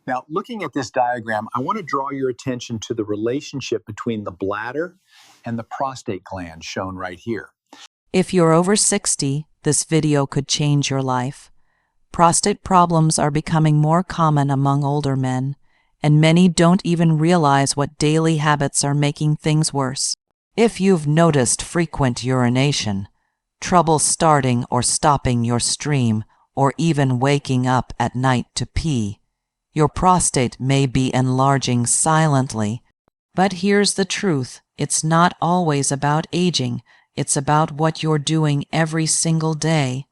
Now, looking at this diagram, I want to draw your attention to the relationship between the bladder and the prostate gland shown right here. If you're over 60, this video could change your life. Prostate problems are becoming more common among older men, and many don't even realize what daily habits are making things worse. If you've noticed frequent urination, trouble starting or stopping your stream, or even waking up at night to pee, your prostate may be enlarging silently. But here's the truth: it's not always about aging, it's about what you're doing every single day.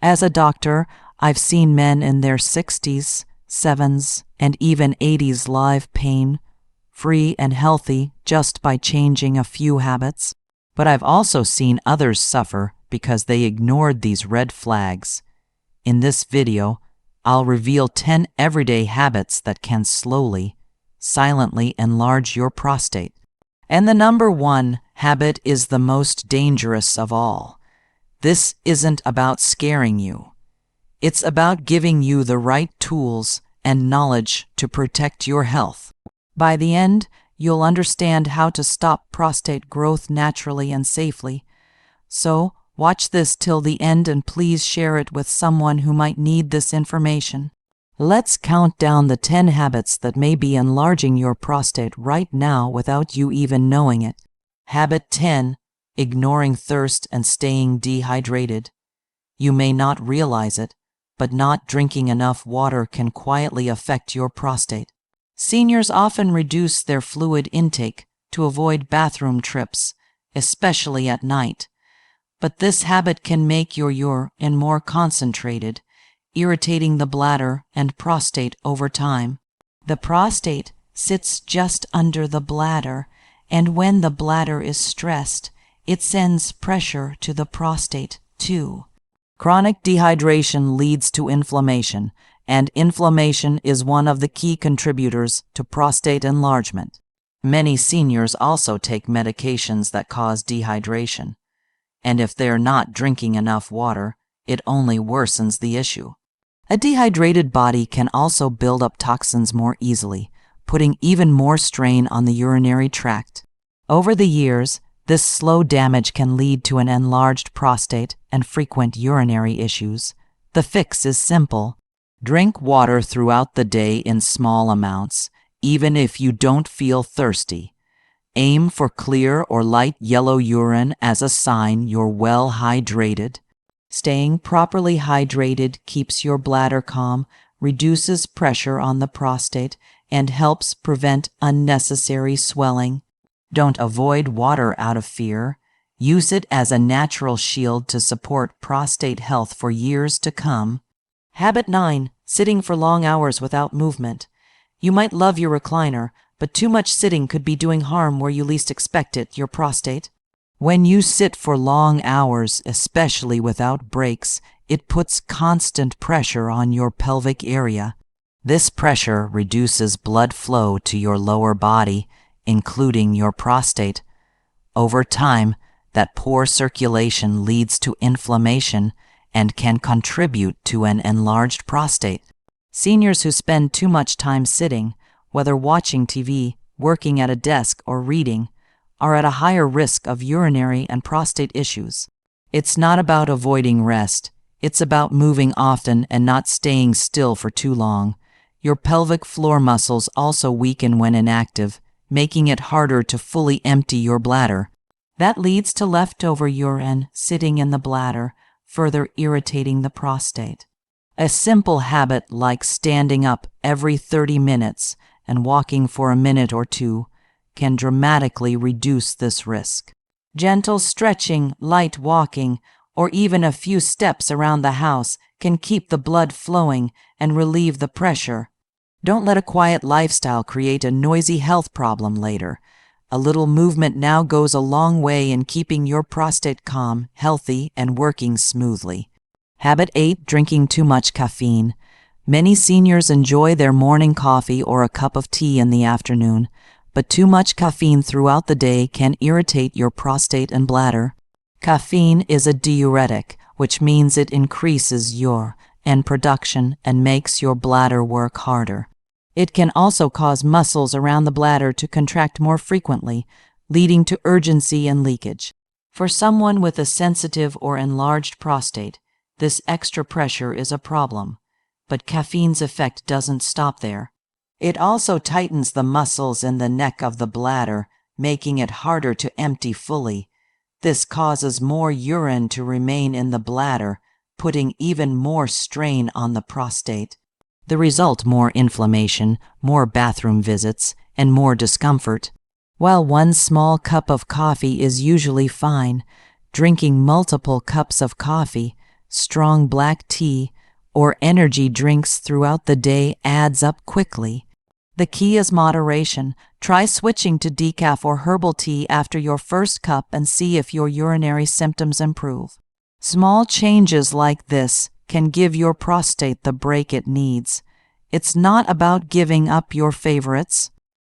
As a doctor, I've seen men in their 60s, 70s, and even 80s live pain-free and healthy just by changing a few habits. But I've also seen others suffer because they ignored these red flags. In this video, I'll reveal 10 everyday habits that can slowly, silently enlarge your prostate. And the number one habit is the most dangerous of all. This isn't about scaring you. It's about giving you the right tools and knowledge to protect your health. By the end, you'll understand how to stop prostate growth naturally and safely. So, watch this till the end and please share it with someone who might need this information. Let's count down the 10 habits that may be enlarging your prostate right now without you even knowing it. Habit 10: ignoring thirst and staying dehydrated. You may not realize it, but not drinking enough water can quietly affect your prostate. Seniors often reduce their fluid intake to avoid bathroom trips, especially at night. But this habit can make your urine more concentrated, irritating the bladder and prostate over time. The prostate sits just under the bladder, and when the bladder is stressed, it sends pressure to the prostate too. Chronic dehydration leads to inflammation, and inflammation is one of the key contributors to prostate enlargement. Many seniors also take medications that cause dehydration, and if they're not drinking enough water, it only worsens the issue. A dehydrated body can also build up toxins more easily, putting even more strain on the urinary tract. Over the years, this slow damage can lead to an enlarged prostate and frequent urinary issues. The fix is simple. Drink water throughout the day in small amounts, even if you don't feel thirsty. Aim for clear or light yellow urine as a sign you're well hydrated. Staying properly hydrated keeps your bladder calm, reduces pressure on the prostate, and helps prevent unnecessary swelling. Don't avoid water out of fear. Use it as a natural shield to support prostate health for years to come. Habit 9: sitting for long hours without movement. You might love your recliner, but too much sitting could be doing harm where you least expect it, your prostate. When you sit for long hours, especially without breaks, it puts constant pressure on your pelvic area. This pressure reduces blood flow to your lower body, including your prostate. Over time, that poor circulation leads to inflammation and can contribute to an enlarged prostate. Seniors who spend too much time sitting, whether watching TV, working at a desk, or reading, are at a higher risk of urinary and prostate issues. It's not about avoiding rest. It's about moving often and not staying still for too long. Your pelvic floor muscles also weaken when inactive, making it harder to fully empty your bladder. That leads to leftover urine sitting in the bladder, further irritating the prostate. A simple habit like standing up every 30 minutes and walking for a minute or two can dramatically reduce this risk. Gentle stretching, light walking, or even a few steps around the house can keep the blood flowing and relieve the pressure. Don't let a quiet lifestyle create a noisy health problem later. A little movement now goes a long way in keeping your prostate calm, healthy, and working smoothly. Habit 8: drinking too much caffeine. Many seniors enjoy their morning coffee or a cup of tea in the afternoon, but too much caffeine throughout the day can irritate your prostate and bladder. Caffeine is a diuretic, which means it increases urine production and makes your bladder work harder. It can also cause muscles around the bladder to contract more frequently, leading to urgency and leakage. For someone with a sensitive or enlarged prostate, this extra pressure is a problem, but caffeine's effect doesn't stop there. It also tightens the muscles in the neck of the bladder, making it harder to empty fully. This causes more urine to remain in the bladder, putting even more strain on the prostate. The result: more inflammation, more bathroom visits, and more discomfort. While one small cup of coffee is usually fine, drinking multiple cups of coffee, strong black tea, or energy drinks throughout the day adds up quickly. The key is moderation. Try switching to decaf or herbal tea after your first cup and see if your urinary symptoms improve. Small changes like this can give your prostate the break it needs. It's not about giving up your favorites.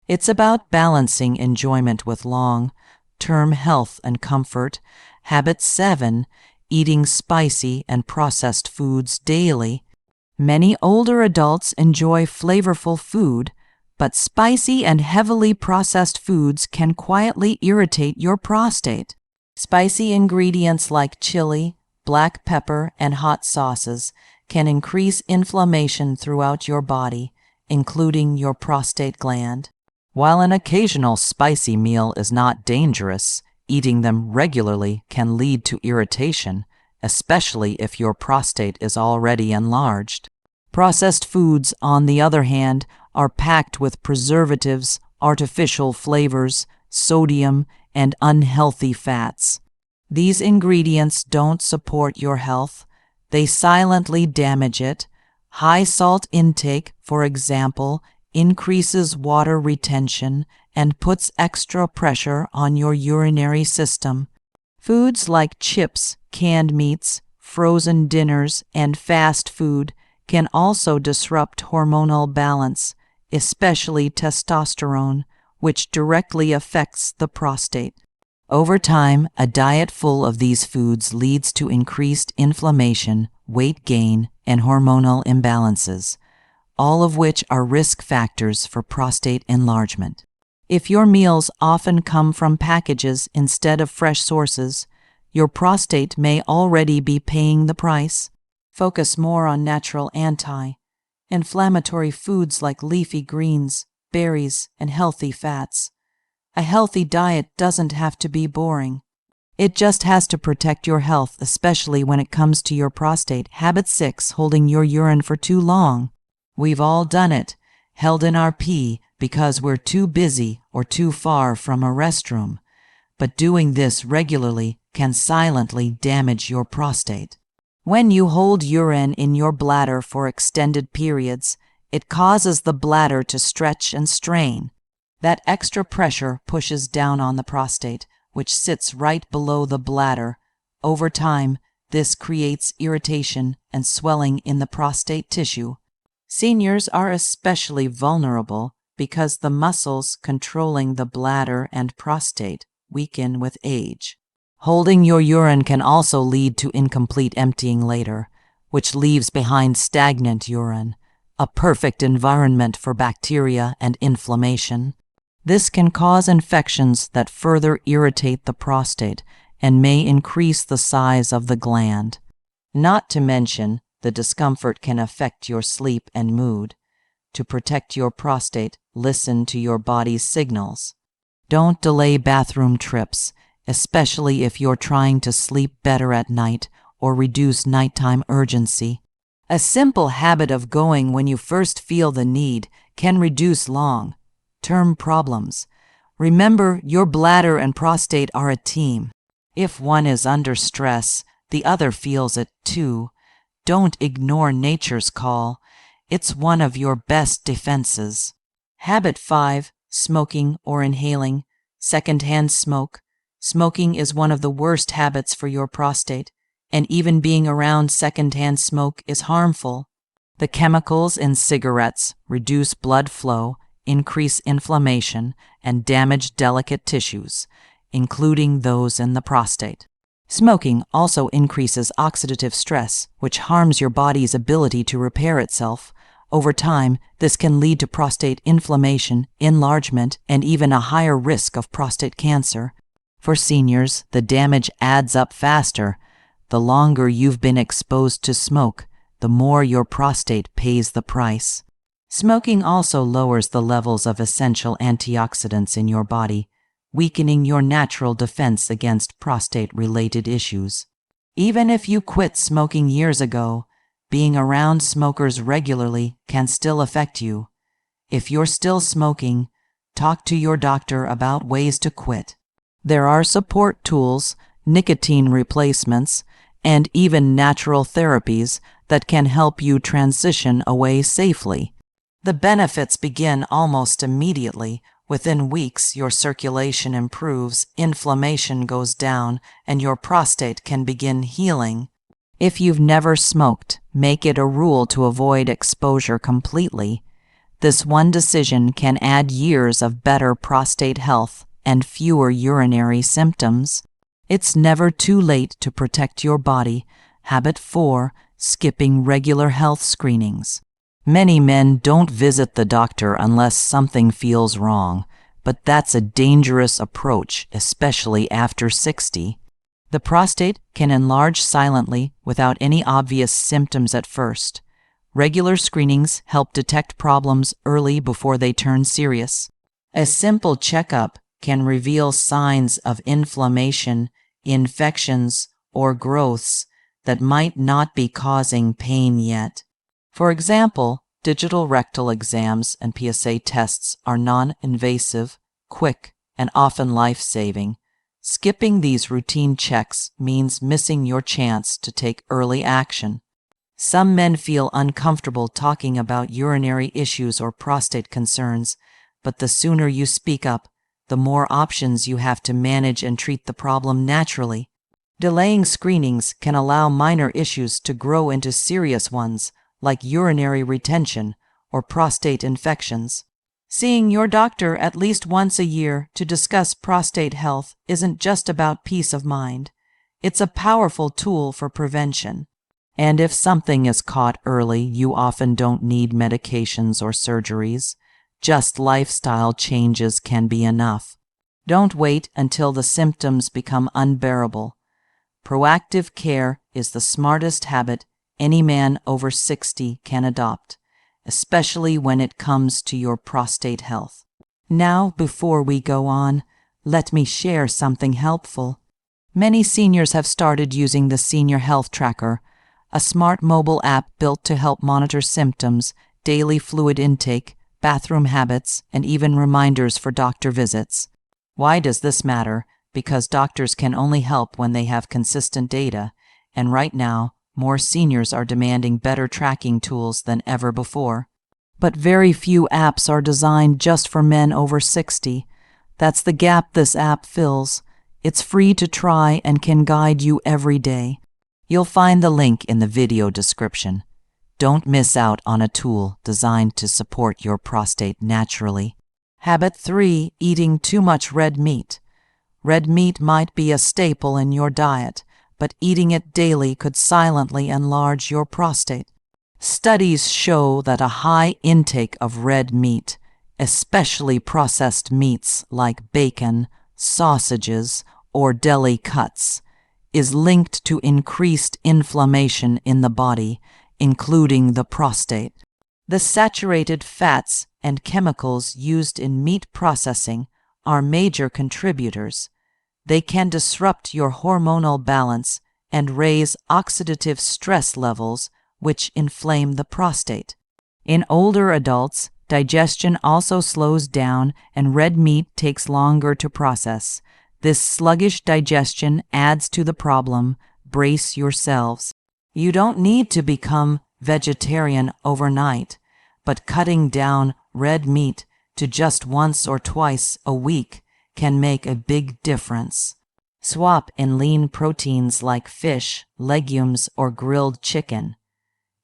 It's about balancing enjoyment with long-term health and comfort. Habit 7. Eating spicy and processed foods daily. Many older adults enjoy flavorful food, but spicy and heavily processed foods can quietly irritate your prostate. Spicy ingredients like chili, black pepper, and hot sauces can increase inflammation throughout your body, including your prostate gland. While an occasional spicy meal is not dangerous, eating them regularly can lead to irritation, especially if your prostate is already enlarged. Processed foods, on the other hand, are packed with preservatives, artificial flavors, sodium, and unhealthy fats. These ingredients don't support your health. They silently damage it. High salt intake, for example, increases water retention and puts extra pressure on your urinary system. Foods like chips, canned meats, frozen dinners, and fast food can also disrupt hormonal balance, especially testosterone, which directly affects the prostate. Over time, a diet full of these foods leads to increased inflammation, weight gain, and hormonal imbalances, all of which are risk factors for prostate enlargement. If your meals often come from packages instead of fresh sources, your prostate may already be paying the price. Focus more on natural anti-inflammatory foods like leafy greens, berries, and healthy fats. A healthy diet doesn't have to be boring. It just has to protect your health, especially when it comes to your prostate. Habit 6. Holding your urine for too long. We've all done it, held in our pee because we're too busy or too far from a restroom. But doing this regularly can silently damage your prostate. When you hold urine in your bladder for extended periods, it causes the bladder to stretch and strain. That extra pressure pushes down on the prostate, which sits right below the bladder. Over time, this creates irritation and swelling in the prostate tissue. Seniors are especially vulnerable because the muscles controlling the bladder and prostate weaken with age. Holding your urine can also lead to incomplete emptying later, which leaves behind stagnant urine, a perfect environment for bacteria and inflammation. This can cause infections that further irritate the prostate and may increase the size of the gland. Not to mention, the discomfort can affect your sleep and mood. To protect your prostate, listen to your body's signals. Don't delay bathroom trips, especially if you're trying to sleep better at night or reduce nighttime urgency. A simple habit of going when you first feel the need can reduce long-term problems. Remember, your bladder and prostate are a team. If one is under stress, the other feels it too. Don't ignore nature's call. It's one of your best defenses. Habit 5. Smoking or inhaling. Secondhand smoke. Smoking is one of the worst habits for your prostate, and even being around secondhand smoke is harmful. The chemicals in cigarettes reduce blood flow, increase inflammation, and damage delicate tissues, including those in the prostate. Smoking also increases oxidative stress, which harms your body's ability to repair itself, Over time, this can lead to prostate inflammation, enlargement, and even a higher risk of prostate cancer. For seniors, the damage adds up faster. The longer you've been exposed to smoke, the more your prostate pays the price. Smoking also lowers the levels of essential antioxidants in your body, weakening your natural defense against prostate-related issues. Even if you quit smoking years ago, being around smokers regularly can still affect you. If you're still smoking, talk to your doctor about ways to quit. There are support tools, nicotine replacements, and even natural therapies that can help you transition away safely. The benefits begin almost immediately. Within weeks, your circulation improves, inflammation goes down, and your prostate can begin healing. If you've never smoked, make it a rule to avoid exposure completely. This one decision can add years of better prostate health and fewer urinary symptoms. It's never too late to protect your body. Habit 4. Skipping regular health screenings. Many men don't visit the doctor unless something feels wrong, but that's a dangerous approach, especially after 60. The prostate can enlarge silently without any obvious symptoms at first. Regular screenings help detect problems early before they turn serious. A simple checkup can reveal signs of inflammation, infections, or growths that might not be causing pain yet. For example, digital rectal exams and PSA tests are non-invasive, quick, and often life-saving. Skipping these routine checks means missing your chance to take early action. Some men feel uncomfortable talking about urinary issues or prostate concerns, but the sooner you speak up, the more options you have to manage and treat the problem naturally. Delaying screenings can allow minor issues to grow into serious ones, like urinary retention or prostate infections. Seeing your doctor at least once a year to discuss prostate health isn't just about peace of mind. It's a powerful tool for prevention. And if something is caught early, you often don't need medications or surgeries. Just lifestyle changes can be enough. Don't wait until the symptoms become unbearable. Proactive care is the smartest habit any man over 60 can adopt, especially when it comes to your prostate health. Now, before we go on, let me share something helpful. Many seniors have started using the Senior Health Tracker, a smart mobile app built to help monitor symptoms, daily fluid intake, bathroom habits, and even reminders for doctor visits. Why does this matter? Because doctors can only help when they have consistent data, and right now, more seniors are demanding better tracking tools than ever before. But very few apps are designed just for men over 60. That's the gap this app fills. It's free to try and can guide you every day. You'll find the link in the video description. Don't miss out on a tool designed to support your prostate naturally. Habit 3. Eating too much red meat. Red meat might be a staple in your diet, but eating it daily could silently enlarge your prostate. Studies show that a high intake of red meat, especially processed meats like bacon, sausages, or deli cuts, is linked to increased inflammation in the body, including the prostate. The saturated fats and chemicals used in meat processing are major contributors. They can disrupt your hormonal balance and raise oxidative stress levels, which inflame the prostate. In older adults, digestion also slows down and red meat takes longer to process. This sluggish digestion adds to the problem. Brace yourselves. You don't need to become vegetarian overnight, but cutting down red meat to just once or twice a week can make a big difference. Swap in lean proteins like fish, legumes, or grilled chicken.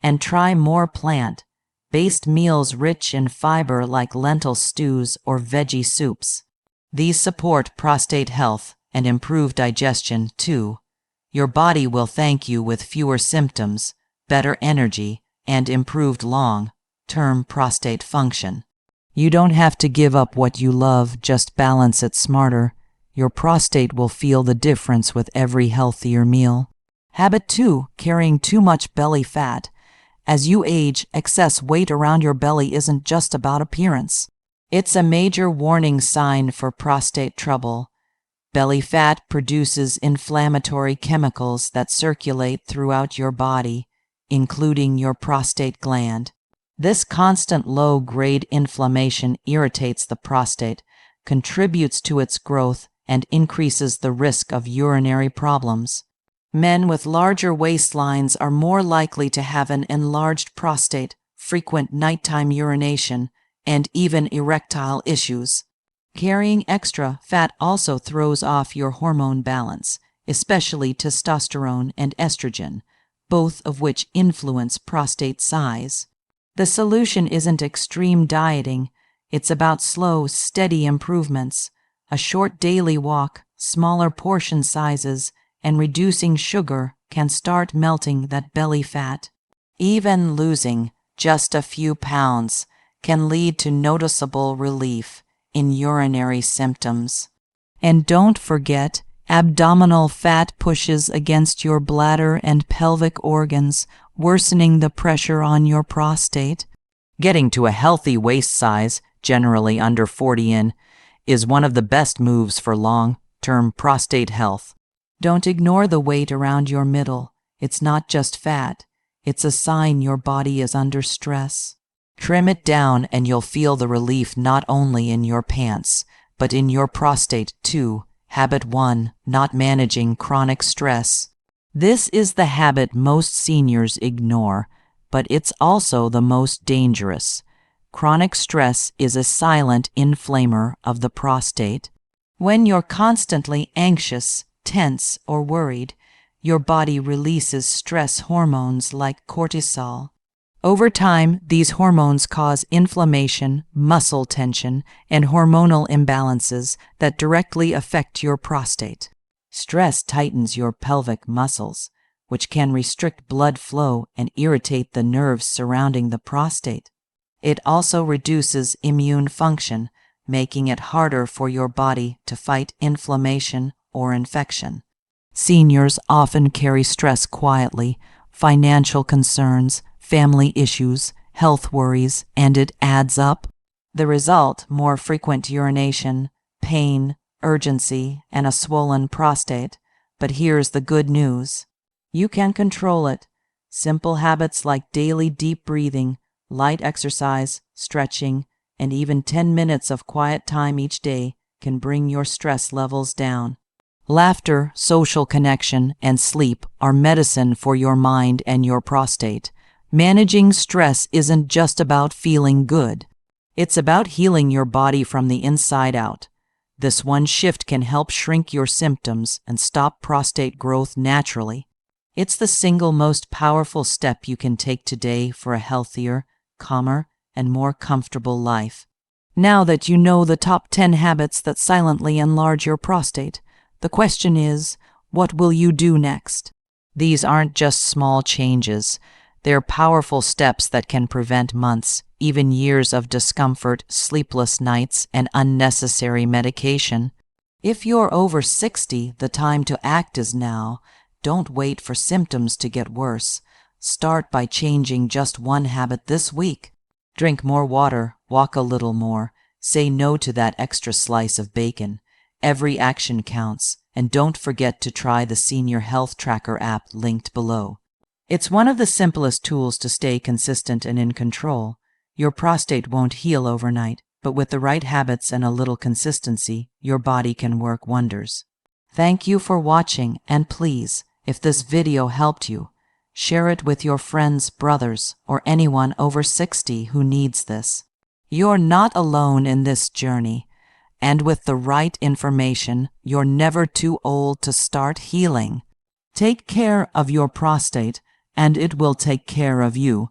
And try more plant-based meals rich in fiber like lentil stews or veggie soups. These support prostate health and improve digestion too. Your body will thank you with fewer symptoms, better energy, and improved long term prostate function. You don't have to give up what you love, just balance it smarter. Your prostate will feel the difference with every healthier meal. Habit 2, carrying too much belly fat. As you age, excess weight around your belly isn't just about appearance. It's a major warning sign for prostate trouble. Belly fat produces inflammatory chemicals that circulate throughout your body, including your prostate gland. This constant low-grade inflammation irritates the prostate, contributes to its growth, and increases the risk of urinary problems. Men with larger waistlines are more likely to have an enlarged prostate, frequent nighttime urination, and even erectile issues. Carrying extra fat also throws off your hormone balance, especially testosterone and estrogen, both of which influence prostate size. The solution isn't extreme dieting, it's about slow, steady improvements. A short daily walk, smaller portion sizes, and reducing sugar can start melting that belly fat. Even losing just a few pounds can lead to noticeable relief in urinary symptoms. And don't forget, abdominal fat pushes against your bladder and pelvic organs, worsening the pressure on your prostate. Getting to a healthy waist size, generally under 40 in, is one of the best moves for long-term prostate health. Don't ignore the weight around your middle. It's not just fat. It's a sign your body is under stress. Trim it down and you'll feel the relief not only in your pants, but in your prostate too. Habit 1, not managing chronic stress. This is the habit most seniors ignore, but it's also the most dangerous. Chronic stress is a silent inflamer of the prostate. When you're constantly anxious, tense, or worried, your body releases stress hormones like cortisol. Over time, these hormones cause inflammation, muscle tension, and hormonal imbalances that directly affect your prostate. Stress tightens your pelvic muscles, which can restrict blood flow and irritate the nerves surrounding the prostate. It also reduces immune function, making it harder for your body to fight inflammation or infection. Seniors often carry stress quietly, financial concerns, family issues, health worries, and it adds up. The result, more frequent urination, pain, urgency, and a swollen prostate. But here's the good news. You can control it. Simple habits like daily deep breathing, light exercise, stretching, and even 10 minutes of quiet time each day can bring your stress levels down. Laughter, social connection, and sleep are medicine for your mind and your prostate. Managing stress isn't just about feeling good. It's about healing your body from the inside out. This one shift can help shrink your symptoms and stop prostate growth naturally. It's the single most powerful step you can take today for a healthier, calmer, and more comfortable life. Now that you know the top 10 habits that silently enlarge your prostate, the question is, what will you do next? These aren't just small changes. They're powerful steps that can prevent months, even years of discomfort, sleepless nights, and unnecessary medication. If you're over 60, the time to act is now. Don't wait for symptoms to get worse. Start by changing just one habit this week. Drink more water, walk a little more, say no to that extra slice of bacon. Every action counts, and don't forget to try the Senior Health Tracker app linked below. It's one of the simplest tools to stay consistent and in control. Your prostate won't heal overnight, but with the right habits and a little consistency, your body can work wonders. Thank you for watching, and please, if this video helped you, share it with your friends, brothers, or anyone over 60 who needs this. You're not alone in this journey, and with the right information, you're never too old to start healing. Take care of your prostate, and it will take care of you.